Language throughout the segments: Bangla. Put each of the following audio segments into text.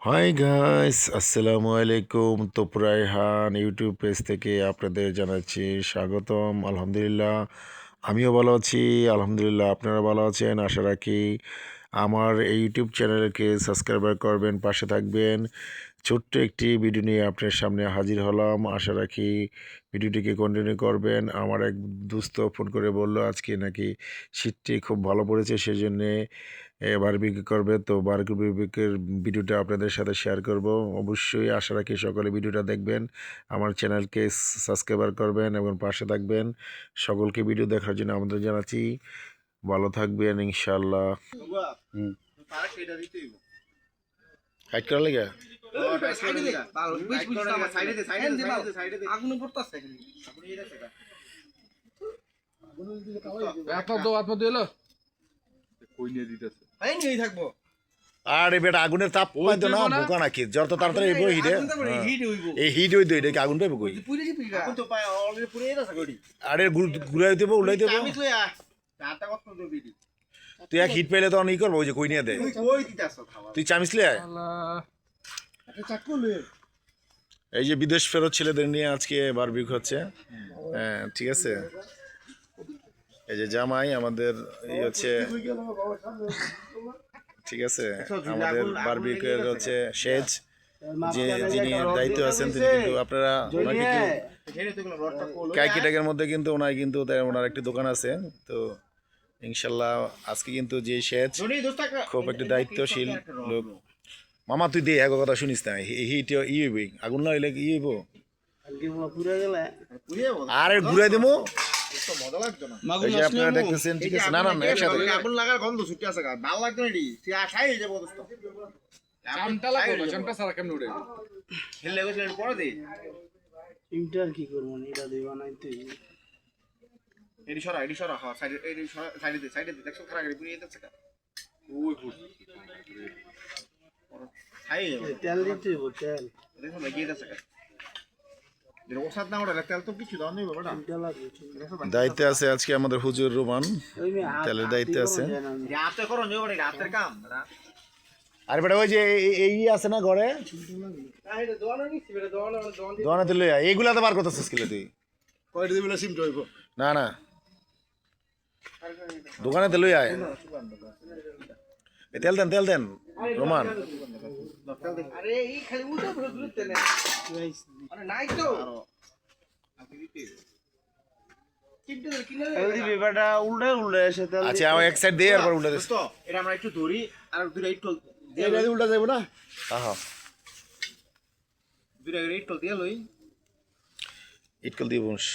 হাই গাইস, আসসালামু আলাইকুম। তোপরাইহান ইউটিউব পেজ থেকে আপনাদের জানাচ্ছি স্বাগতম। আলহামদুলিল্লাহ, আমিও ভালো আছি। আলহামদুলিল্লাহ, আপনারা ভালো আছেন আশা রাখি। আমার এই ইউটিউব চ্যানেলকে সাবস্ক্রাইবার করবেন, পাশে থাকবেন। ছোট্ট একটি ভিডিও নিয়ে আপনার সামনে হাজির হলাম। আশা রাখি ভিডিওটিকে কন্টিনিউ করবেন। আমার এক দোস্ত ফোন করে বলল আজকে নাকি শীতটি খুব ভালো পড়েছে, সেজন্যে বারবিকিউ করবে। তো বারবিকিউর ভিডিওটা আপনাদের সাথে শেয়ার করব। অবশ্যই আশা রাখি সকলে ভিডিওটা দেখবেন, আমার চ্যানেলকে সাবস্ক্রাইবার করবেন এবং পাশে থাকবেন। সকলকে ভিডিও দেখার জন্য আমাদের জানাচ্ছি। ভালো থাকবেন ইনশাল্লাহ। হুম, হাইট করা লেগে আরে বেটা, আগুনের তাপ পাইতো না বোকা নাকি? যত তাড়াতাড়ি হইব হিটে, এই হিট হইতো, এটা কি আগুন পাইব কই? আরে ঘুরাই দেবো, উল্লাই দেবো। তুই এক হিট পাইলে তখন ই করবো, ওই যে কই নিয়ে দেয়। তুই চামিসলে এই যে বিদেশ ফেরত ছেলেদের নিয়ে আজকে বারবিকিউ হচ্ছে। হ্যাঁ, ঠিক আছে। এই যে জামাই আমাদের এই হচ্ছে, ঠিক আছে, আমাদের বারবিকিউর হচ্ছে সেজ, যে যিনি দায়িত্ব আছেন তিনি কিন্তু আপনারা ওনাকে কাইকিটাকের মধ্যে কিন্তু ওনার কিন্তু ওনার একটি দোকান আছে। তো ইনশাল্লাহ আজকে কিন্তু যে সেজ খুব একটি দায়িত্বশীল লোক। মামা তুই দে এক কথা শুনিস না, হিট ই হইব, আগুন না হইলে ই হইব। আরে ঘুরাই দেবো, এই যে আপনারা দেখতেছেন, ঠিক আছে। না না না, একসাথে আগুন লাগার গন্ধ ছুটে আছে গা, ভালো লাগতো না এডি তুই আশাই হয়ে যাবো দোস্ত। চামটা লাগবে, চামটা সারা কেমন উড়ে খেললে গেছিল পরে দে ইন্টার কি করব না, এটা দেই বানাইতে এডি সরা হ্যাঁ, সাইডে এডি সরা, সাইডে দে দেখছো খারাপ করে পুড়িয়ে যাচ্ছে কা। ওই ফুট খাই যাবে, তেল দিতে হইব, তেল দেখো লাগিয়ে যাচ্ছে কা। এর ওসাদ না ওটা তেল তো কিছু দাও নেই বাবাটা। এটা লাগবে। দায়িত্বে আছে আজকে আমাদের হুজুর রোমান, ওই মে তেলের দায়িত্বে আছে। রাতে করো নিও বড় রাতের কাম না। আরে বেটা, ওই যে এই আছে না ঘরে, এটা দোয়ানো নিছি, এটা দোয়ানো দোকানে লইয়া এইগুলা তো বার করতেছিস কিলে তুই? কয়টা দিবিলা সিমটা হইব না না, দোকানে তো লই আয়। তেল দেন, তেল দেন রোমান। আরে এই খালি উল্টো পুরো দুলতে না। আরে নাই তো তেল দিবি বেটা, উল্টে উল্টে এসে তেল আচ্ছা, আমার এক সাইড দিয়ে আর উল্টা দিস। তো এটা আমরা একটু ধরি আর দুইটা ইট দিয়ে এটা উল্টা যাইব না। হ্যাঁ, দুইটা ইট দিয়ে লই। ইটকল দিয়ে বস।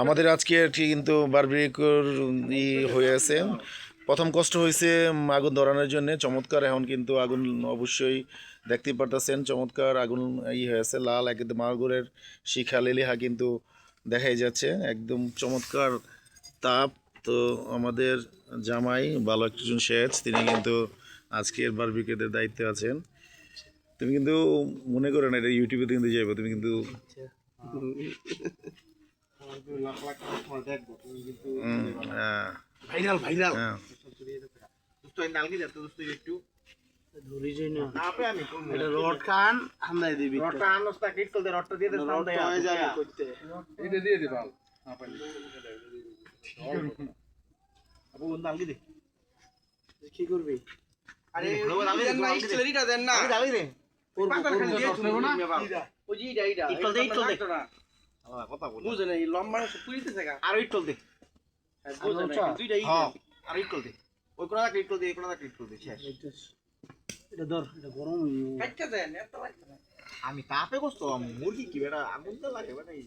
আমাদের আজকে কিন্তু বারবিকিউর ই হয়ে আছে। প্রথম কষ্ট হয়েছে আগুন ধরানোর জন্য, চমৎকার। এখন কিন্তু আগুন অবশ্যই দেখতেই পারতেছেন, চমৎকার আগুন ই হয়েছে, লাল একদম মাগুরের শিখা লেলিহা কিন্তু দেখাই যাচ্ছে, একদম চমৎকার তাপ। তো আমাদের জামাই ভালো একজন শেফ, তিনি কিন্তু আজকের বারবিকিউর দায়িত্বে আছেন। তুমি কিন্তু মনে করো না এটা ইউটিউবে কিন্তু যাবে, তুমি কিন্তু ভাইরাল ভাইরাল হ্যাঁ। দোস্ত এই নালগি যা তো দোস্ত একটু ধরি যাই না। না আপে আমি এটা রড খান হামলাই দিবি। রডটা আনস না কিট করে রডটা দিয়ে দে সাউন্ড রড হয়ে যাবে করতে। এটা দিয়ে দে বাল আপু নালগি দে কি করবি? আরে দেন না স্টোরিটা দেন না নালগি রে পাতার খালি দিয়ে শুনবো না ওই যে এইটা ইটল দে আল্লাহ কথা বল বুঝে না এই লম্বা পুরিতে থাকা আর ইটল দে বুঝে না দুইটা ই আর ইটল দে ওই কোনা একটা ইটল দে এই কোনা একটা ইটল দে শেষ এটা ধর, এটা গরম হইব। কাটতে দেন এত লাগবে না আমি তাপে কষ্ট মুরগি কি বেটা আগুন তো লাগে বেটা এই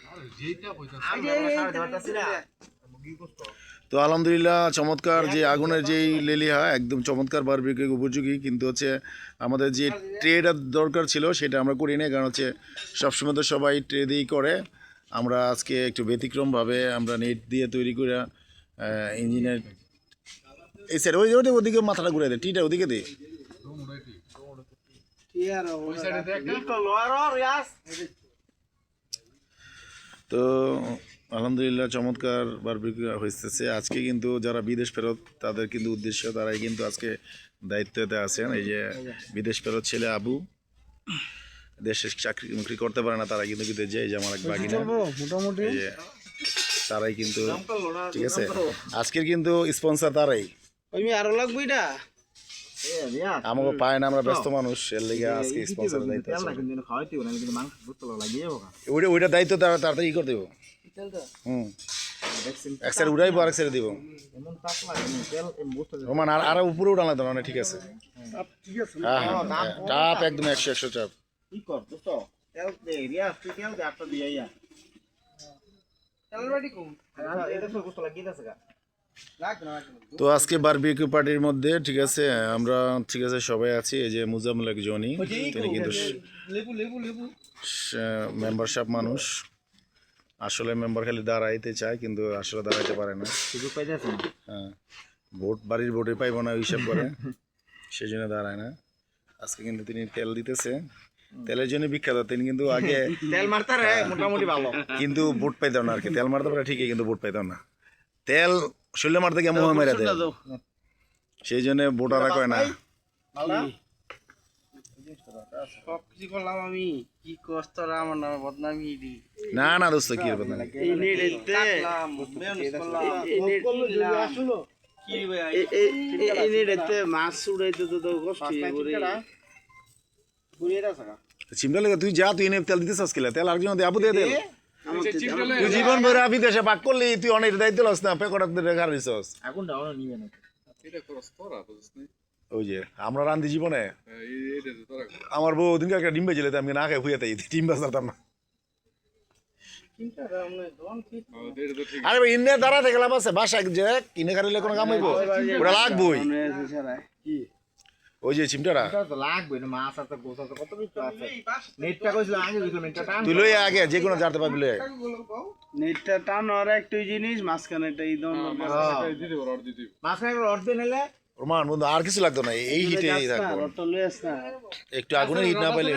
আরে যেটা কইতাছ আমি ধরতাছি না মুরগি কষ্ট। তো আলহামদুলিল্লাহ, চমৎকার যে আগুনের যেই লেলিহা, একদম চমৎকার বারবিকিউ উপযোগী। কিন্তু হচ্ছে আমাদের যে ট্রেটা দরকার ছিল সেটা আমরা করি না, কারণ হচ্ছে সবসময় তো সবাই ট্রে দিয়েই করে। আমরা আজকে একটু ব্যতিক্রমভাবে আমরা নেট দিয়ে তৈরি করে ইঞ্জিনের এই স্যার ওই ওদিকে মাথাটা ঘুরে দেয়, টিটা ওদিকে দে। কি আর ওই সাইডে ইটল লয়ার ইয়াস তো আলহামদুলিল্লাহ চমৎকার বারবিকিউ হইতেছে আজকে। কিন্তু যারা বিদেশ ফেরত তাদের কিন্তু উদ্দেশ্য, তারাই কিন্তু আজকে দায়িত্বতে আছেন। এই যে বিদেশ ফেরত ছেলে আবু, দেশে চাকরি মুকরি করতে পারে না, তারা কিন্তু বিদেশ যায়। এই যে আমার এক বাগিনা, মোটামুটি এই যে তারাই কিন্তু, ঠিক আছে, আজকের কিন্তু স্পন্সর তারাই। আমি আরো লাগবে এটা আমাকে পায় না, আমরা ব্যস্ত মানুষ, এর লেগে আজকে স্পন্সরের দায়িত্ব আছে। ওইটা দায়িত্ব তারা তাড়াতাড়ি করে দেবো। এক সাইড উড়াইবো, আরেক সাইডে দিব। রোমান আর উপরে উড়ান লাগতো না, ঠিক আছে। হ্যাঁ হ্যাঁ, চাপ একদম 100 চাপ। তো আজকে বারবিকিউ পার্টির মধ্যে, ঠিক আছে, আমরা ঠিক আছে সবাই আছি। এই যে মুজাম্মেল এক জনি, তিনি কিন্তু মেম্বারশিপ মানুষ। আসলে মেম্বার খালি দাঁড়াইতে চায়, কিন্তু আসলে দাঁড়াইতে পারে না। হ্যাঁ, ভোট বাড়ির ভোটে পাইব না হিসাব করে, সেই জন্য দাঁড়ায় না। আজকে কিন্তু তিনি তেল দিতেছে, তেলের জন্য বিখ্যাত। তিনি কিন্তু আগে তেল মারতে রে মোটামুটি ভালো, কিন্তু ভোট পাইতাম না আর কি। তেল মারতে পারে ঠিকই, কিন্তু ভোট পাইতাম না। তেল শরীরে মারতে গিয়ে মোহ মেরে দেয়, সেই জন্য ভোটাররা কয় না। সব কিছু করলাম আমি, কি কষ্ট আমার নামে বদনামি দি। না না দোস্ত, কি হবে না। মাছ উড়াইতে তো কষ্ট চিমটা লেগে তুই যা, তুই এনে তেল দিতে চাস কিলা? তেল আরেকজন আবু দিয়ে দে। তুই জীবন ভরে আবি দেশে পাক করলি, তুই অনেক দায়িত্ব লস না, পেকড়া রেখা দিছস। ওই যে আমরা রান্ধি জীবনে, আমার বউ ওদিনকে একটা ডিম বেজেলে, আমি না খাই ভুয়ে তাই ডিম বাজাতাম না। আরে ভাই, ইন্ডিয়া দাঁড়া থেকে লাভ আছে? বাসা যে কিনে খারিলে কোনো কাম হইব? ওটা লাগবই। ওই যে চিমটারা তুই লই আগে, যে কোনো জানতে পারবি। নেটটা টান আর একটা জিনিস, মাঝখানে একটা রোমান বন্ধু, আর কিছু লাগতো না, এই হিটে থাকবো। একটু আগুনের হিট না পাইলে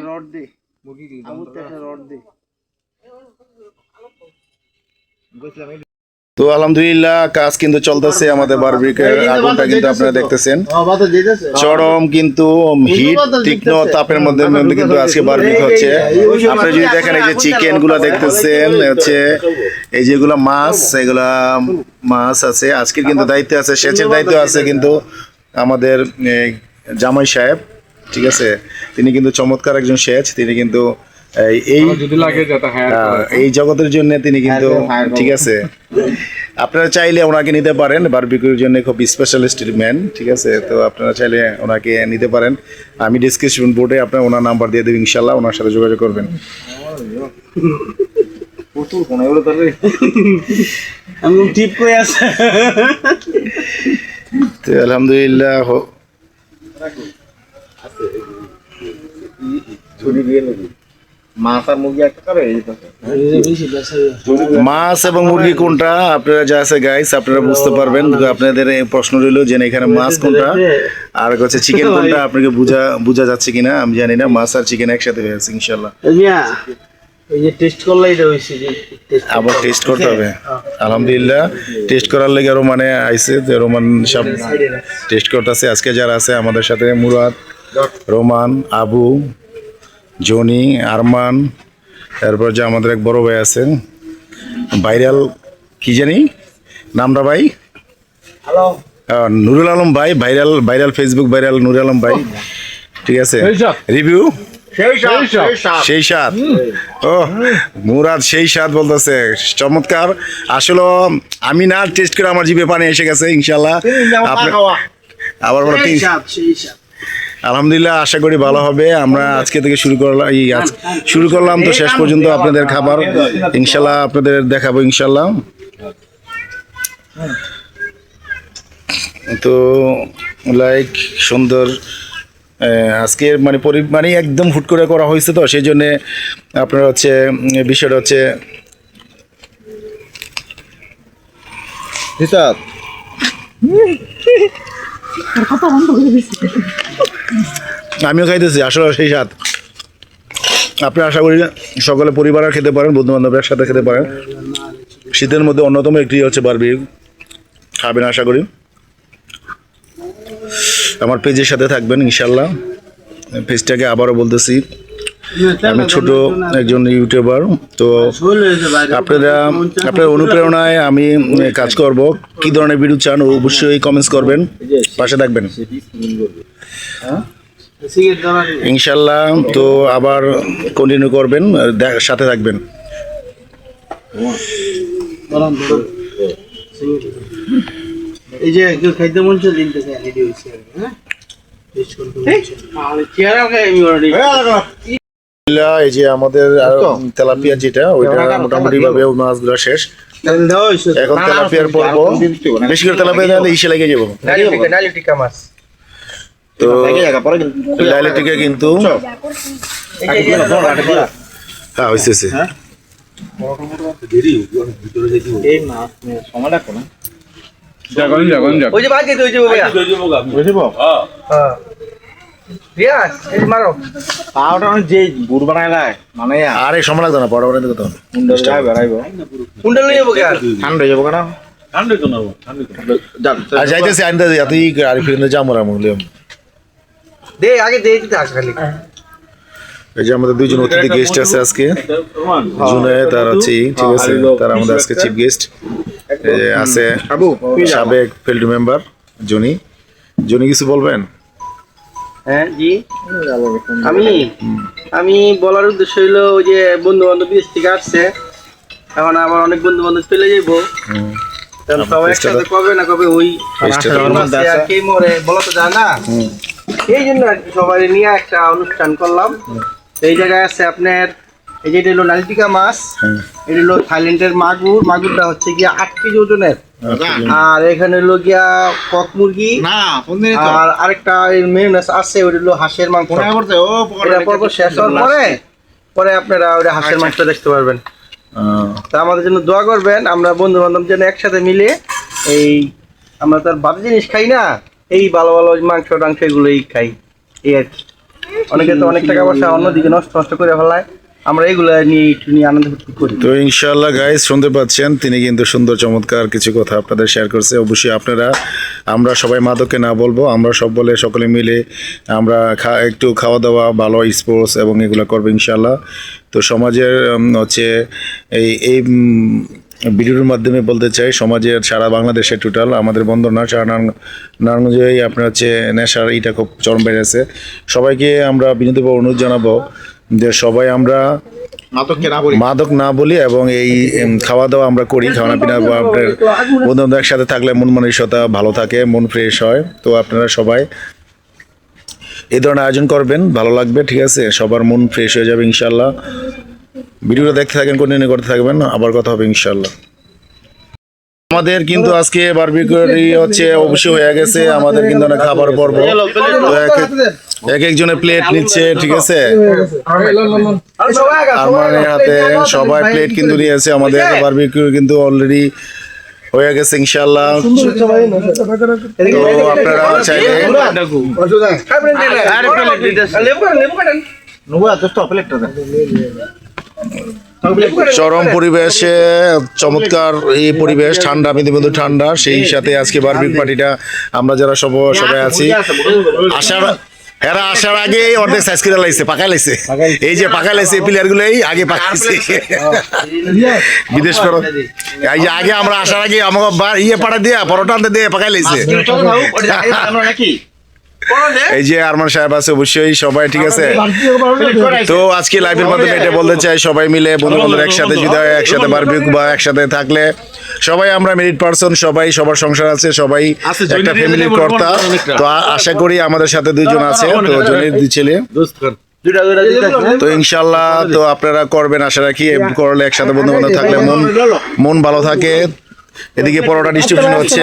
রড দে, রড দে। তো আলহামদুলিল্লাহ কাজ কিন্তু চলতেছে আমাদের বারবিকিউর। আগুনটা কিন্তু আপনারা দেখতেছেন, চরম কিন্তু হিট, তীক্ষ্ণ তাপের মধ্যে কিন্তু আজকে বারবিকিউ হচ্ছে। আপনি যদি দেখেন, এই যে চিকেন গুলা দেখতেছেন, হচ্ছে এই যেগুলা মাছ, এগুলা মাছ আছে। আজকের কিন্তু দায়িত্ব আছে, সেচের দায়িত্ব আছে কিন্তু আমাদের জামাই সাহেব, ঠিক আছে। তিনি কিন্তু চমৎকার একজন সেচ। তিনি কিন্তু এই জগতের জন্য তিনি কিন্তু, ঠিক আছে, আপনারা চাইলে ওনাকে নিতে পারেন। বারবিকিউর জন্য খুব স্পেশালিস্ট ম্যান, ঠিক আছে। তো আপনারা চাইলে ওনাকে নিতে পারেন। আমি ডিসক্রিপশন বোর্ডে আপনার ওনার নাম্বার দিয়ে দেবো, ইনশাল্লাহ ওনার সাথে যোগাযোগ করবেন। তো আলহামদুলিল্লাহ মাছ এবং মুরগি কোনটা আপনারা যা আছে গাইস আপনারা বুঝতে পারবেন। আপনাদের এই প্রশ্ন রইল যে এখানে মাছ কোনটা আর হচ্ছে চিকেন কোনটা, আপনাকে বোঝা যাচ্ছে কিনা আমি জানি না। মাছ আর চিকেন একসাথে হয়েছে ইনশাল্লাহ। আবার টেস্ট করতে হবে। আলহামদুলিল্লাহ টেস্ট করার লেগে রোমানে আইসে, রোমান সব টেস্ট করতেছে। আজকে যারা আছে আমাদের সাথে, মুরাদ, রোমান, আবু, জনি, আরমান, তারপর যে আমাদের এক বড় ভাই আছেন ভাইরাল, কি জানি নামটা ভাই, নুরুল আলম ভাই, viral Facebook viral Nurul Alam ভাই, ঠিক আছে। রিভিউ সেই সাত, ও মুরাদ সেই সাত বলতেছে, চমৎকার। আসলে আমি না টেস্ট করে আমার জিভে পানি এসে গেছে ইনশাল্লাহ। আবার আলহামদুলিল্লাহ আশা করি ভালো হবে। আমরা আজকে থেকে শুরু করলাম তো শেষ পর্যন্ত আপনাদের খাবার ইনশাল্লাহ আপনাদের দেখাবো ইনশাল্লাহ। তো লাইক সুন্দর আজকের মানে একদম হুট করে করা হয়েছে, তো সেই জন্যে আপনার হচ্ছে বিষয়টা হচ্ছে আমিও খাইতেছি আসলে সেই স্বাদ। আপনি আশা করি সকলে পরিবারে খেতে পারেন, বন্ধু বান্ধবের একসাথে খেতে পারেন। শীতের মধ্যে অন্যতম একটি হচ্ছে বারবিকিউ, খাবেন আশা করি। আমার পেজের সাথে থাকবেন ইনশাল্লাহ। পেজটাকে আবারও বলতেছি, আমি ছোট একজন ইউটিউবার, তো আপনার অনুপ্রেরণায় আমি কাজ করব। কি ধরনের ভিডিও চান অবশ্যই কমেন্টস করবেন, পাশে থাকবেন ইনশাল্লাহ। তো আবার কন্টিনিউ করবেন, সাথে থাকবেন। এই যে কেউ খাইতে মন চলে দিতে চাই রেডি হইছে হ্যাঁ এই যে আমাদের তেলাপিয়া যেটা ওইটা মোটামুটি ভাবে মাছগুলো শেষ। এখন তেলাপিয়ার পর্ব, বেশি করে তেলাপিয়া দিলে ইসে লেগে যাবো। তো ডায়ালেটিকে কিন্তু হ্যাঁ হয়েছে ওই যে বাদ দিতে ওই যে ভাইয়া রিয়াজ এই মারো পাউডার যে বুড় বানাইলায় মানে আরে সময় লাগতো না, পড়া বানাইতে কত বেড়াইবো কুন্ডা লই যাবো কেন ঠান্ডা হয়ে যাবো কেন আর যাইতেছি আনতে তুই আর ফিরে যাবো রামুলিয়াম। দে আগে দে দিতে আস খালি এই যে আমাদের দুইজন অতিথি গেস্ট আছে আজকে, জুনায়েদ আর আছে, ঠিক আছে, তারা আমাদের আজকে চিফ গেস্ট। আছে সাবেক ফিল্ড মেম্বার জনি। জনি কিছু বলবেন? হ্যাঁ জি, আমি বলার উদ্দেশ্য হইলো ওই যে বন্ধু বান্ধব বিদেশ থেকে আসছে, এখন আবার অনেক বন্ধু বান্ধব চলে যাইবো, সবাই একসাথে কবে না কবে ওই আর কে মরে বলা তো যায় না, এই জন্য আর কি সবাই নিয়ে একটা অনুষ্ঠান করলাম। এই জায়গায় আছে আপনার এই যে এটা হলো নালিটিকা মাছ, এটা হলো থাইল্যান্ডের মাগুরটা হচ্ছে গিয়া 8 কেজি ওজনের, আর এখানে হলো গিয়া কক মুরগি, আর আরেকটা মেয়নেজ আছে ওটা হলো হাঁসের মাংস। এটা পর্ব শেষ হওয়ার পরে আপনারা ওটা হাঁসের মাংস দেখতে পারবেন। তা আমাদের জন্য দোয়া করবেন, আমরা বন্ধু বান্ধব যেন একসাথে মিলে এই আমরা তো আর বাজে জিনিস খাই না, এই ভালো ভালো মাংস টাংস এগুলোই খাই। এই আর কি, অনেকে তো অনেক টাকা পয়সা অন্যদিকে নষ্ট করে ফেলায়, আমরা এগুলো নিয়ে একটু নিয়ে আনন্দ করি। তো ইনশাআল্লাহ গাইস শুনতে পাচ্ছেন, তিনি কিন্তু সুন্দর চমৎকার কিছু কথা আপনাদের শেয়ার করছে। অবশ্যই আপনারা, আমরা সবাই মাদককে না বলবো, আমরা সব বলে সকলে মিলে আমরা একটু খাওয়া দাওয়া, ভালো স্পোর্টস এবং এগুলো করবো ইনশাআল্লাহ। তো সমাজের হচ্ছে এই ভিডিওর মাধ্যমে বলতে চাই, সমাজের সারা বাংলাদেশে টোটাল আমাদের বন্দরনাথ সারা নারায়ণগঞ্জেই আপনার হচ্ছে নেশার এটা খুব চরম বেড়েছে। সবাইকে আমরা বিনীতভাবে অনুরোধ জানাবো যে সবাই আমরা মাদক না বলি এবং এই খাওয়া দাওয়া আমরা করি, খাওয়া পিনা আপনার বন্ধু বান্ধব একসাথে থাকলে মন মানসিকতা ভালো থাকে, মন ফ্রেশ হয়। তো আপনারা সবাই এই ধরনের আয়োজন করবেন, ভালো লাগবে, ঠিক আছে, সবার মন ফ্রেশ হয়ে যাবে ইনশাল্লাহ। ভিডিওটা দেখতে থাকেন, কন্টিনিউ করতে থাকবেন, আবার কথা হবে ইনশাল্লাহ। আমাদের কিন্তু আজকে বারবিকিউ হচ্ছে অবশ্যই হয়ে গেছে, আমাদের কিন্তু অনেক খাবার পর্ব, এক একজনের প্লেট নিচ্ছে, ঠিক আছে, আমার হাতে সবাই প্লেট কিন্তু নিয়েছে। আমাদের বারবিকিউ কিন্তু অলরেডি হয়ে গেছে ইনশাল্লাহ। তো আপনারা চাইলে চরম পরিবেশে চমৎকার এই পরিবেশ, ঠান্ডা, মৃদু ঠান্ডা, সেই সাথে আজকে বারবিকিউ পার্টিটা আমরা যারা সবাই আছি, এরা আসার আগে অর্ধেক সাইজ করে লাইছে, পাকা লাইছে, এই যে পাকা লাইছে প্লেয়ার গুলোই আগে পাকাইছে বিদেশ করো, এই যে আগে আমরা আসার আগে আমাকে ইয়ে পাঠা দিয়া পরোটা আনতে দিয়ে পাকাই লাইছে। এই যে আরমান সাহেব আছে, অবশ্যই সবাই, ঠিক আছে। তো আজকে লাইভের মাধ্যমে এটা বলতে চাই, সবাই মিলে বন্ধু বান্ধব একসাথে যদি একসাথে বারবিকিউ বা একসাথে থাকলে সবাই আমরা মেরিট পারসন, সবাই সবার সংসার আছে, সবাই একটা ফ্যামিলির কর্তা। তো আশা করি আমাদের সাথে দুইজন আছে, তো জনের দুই ছেলে, তো ইনশাল্লাহ তো আপনারা করবেন আশা রাখি, করলে একসাথে বন্ধু বান্ধব থাকলে মন ভালো থাকে। এদিকে পরোটা ডিস্ট্রিবিউশন হচ্ছে,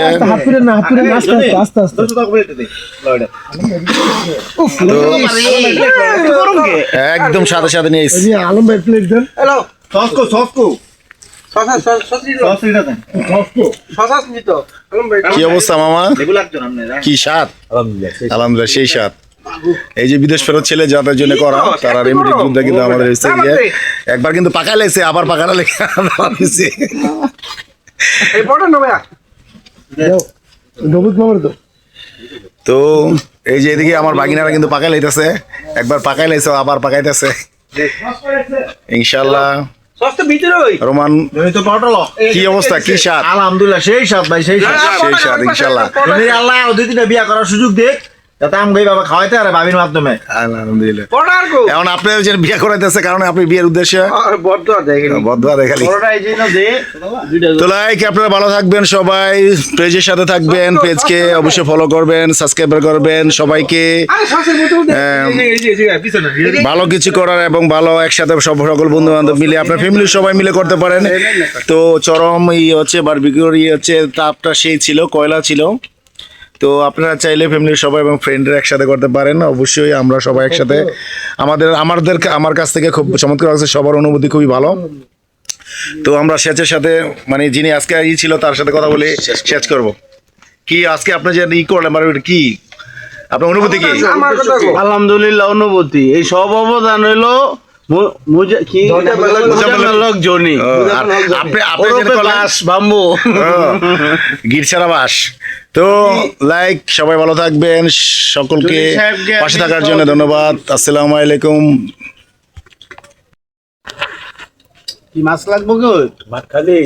একদম সাথে সাথে নিয়ে এসেছি। কি অবস্থা মামা, কি স্বাদ? আলহামদুলিল্লাহ সেই স্বাদ। এই যে বিদেশ ফেরত ছেলে যাদের জন্য করা তারা রেমিডি যুদ্ধে কিন্তু আমাদের এসে গিয়ে একবার কিন্তু পাকা লেগেছে আবার পাকাটা লেগে দিচ্ছে। এই বড় না ভাইয়া তো এই যে এদিকে আমার বাগিনারা কিন্তু পাকাই লাইতেছে, একবার পাকাই লাইছে আবার পাকাইতেছে ইনশাআল্লাহ। সস্তা ভিতরে ওই রোমান তুমি তো পটল কি অবস্থা, কি স্বাদ? আলহামদুলিল্লাহ সেই সাথ ভাই সেই সাথ সেই স্বাদ ইনশাআল্লাহ। তুমি আল্লাহ আরো 2-3টা বিয়া করার সুযোগ দেখ যাতে আমগাই বাবা খাওয়াইতে আর ভাবির মাধ্যমে। আলহামদুলিল্লাহ। বড়ার গো এখন আপনি যে বিয়ে করাইতেছে কারণ আপনি বিয়ের উদ্দেশ্যে বড় দেখেন বদয়া দেখালি। বড়টা এই যে না দে দুইটা তো লাইক আপনারা ভালো থাকবেন, সবাই পেজের সাথে থাকবেন, পেজকে অবশ্যই ফলো করবেন, সাবস্ক্রাইব করবেন সবাইকে। আরে শ্বাসের বোতল দে এই যে পিছনে ভালো কিছু করার এবং ভালো একসাথে সকল বন্ধু বান্ধব মিলে আপনার ফ্যামিলির সবাই মিলে করতে পারেন। তো চরম হচ্ছে বারবিকিউর হচ্ছে তাপটা সেই ছিল, কয়লা ছিল। তো আপনারা চাইলে ফ্যামিলির সবাই এবং ফ্রেন্ডরা একসাথে করতে পারেন। অবশ্যই আমরা সবাই একসাথে আমার কাছ থেকে খুব চমৎকার লাগছে, সবার অনুভূতি খুবই ভালো। তো আমরা সেচের সাথে মানে যিনি আজকে ছিল তার সাথে কথা বলে শেষ করব। কি আজকে আপনি যে করলেন কি আপনার অনুভূতি কি? আমার কথা গো আলহামদুলিল্লাহ অনুভূতি এই সব অবদান হইলো কি মুজাম্মেলক জনি আপনি যেটা করলেন বাস বাম্বু গিরছাড়া বাস। তো লাইক সবাই ভালো থাকবেন, সকলকে পাশে থাকার জন্য ধন্যবাদ। আসসালামু আলাইকুম। কি মাছ লাগবো গো ভাত খালি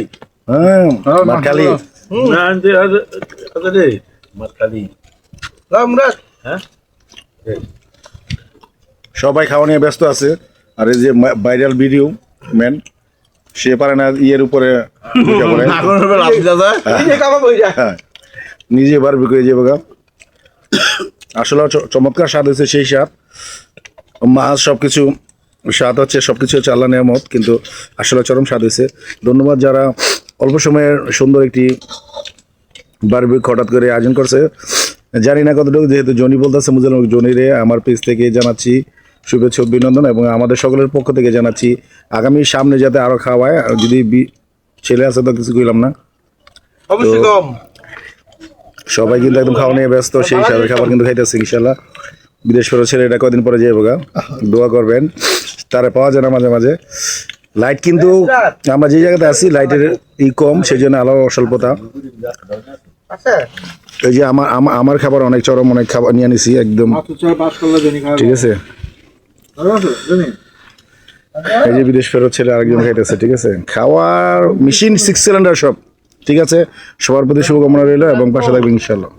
আমরা সবাই খাওয়া নিয়ে ব্যস্ত আছে। আর এই যে ভাইরাল ভিডিও ম্যান সে পারে না ইয়ের উপরে ঢুকে পড়ে। এই কাবা কই যা হ্যাঁ, নিজে বারবি করে যাবে গা। আসলে চমৎকার স্বাদ হয়েছে, সেই স্বাদ মাছ সবকিছু স্বাদ হচ্ছে, সবকিছু হচ্ছে আল্লাহ নিয়ামত, কিন্তু আসলে চরম স্বাদ হয়েছে। ধন্যবাদ যারা অল্প সময়ের সুন্দর একটি বারবি হঠাৎ করে আয়োজন করছে। জানি না কতটুকু, যেহেতু জনি বলতেছে মুজাল জনিরে আমার পেজ থেকে জানাচ্ছি শুভেচ্ছা অভিনন্দন, এবং আমাদের সকলের পক্ষ থেকে জানাচ্ছি আগামী সামনে যাতে আরো খাওয়ায়। যদি ছেলে আছে তো কিছু কইলাম না, অবশ্যই কম সবাই কিন্তু একদম খাওয়া নিয়ে ব্যস্ত, সেই হিসাবে খাবার কিন্তু খাইতেছে ইনশাল্লাহ। বিদেশ ফেরত ছেলে এটা কদিন পরে যাইব গা, দোয়া করবেন তারা পাওয়া যায় না মাঝে মাঝে। লাইট কিন্তু আমরা যে জায়গাতে আছি লাইটের কম, সেই জন্য আলো স্বল্পতা। এই যে আমার খাবার অনেক চরম, অনেক খাবার নিয়ে নিছি একদম, ঠিক আছে। এই যে বিদেশ ফেরত ছেলে আরেকজন খাইতেছে, ঠিক আছে। খাওয়ার মেশিন 6 সিলিন্ডার সব, ঠিক আছে। সবার প্রতি শুভকামনা রইল এবং পাশে থাকবে ইনশাল্লাহ।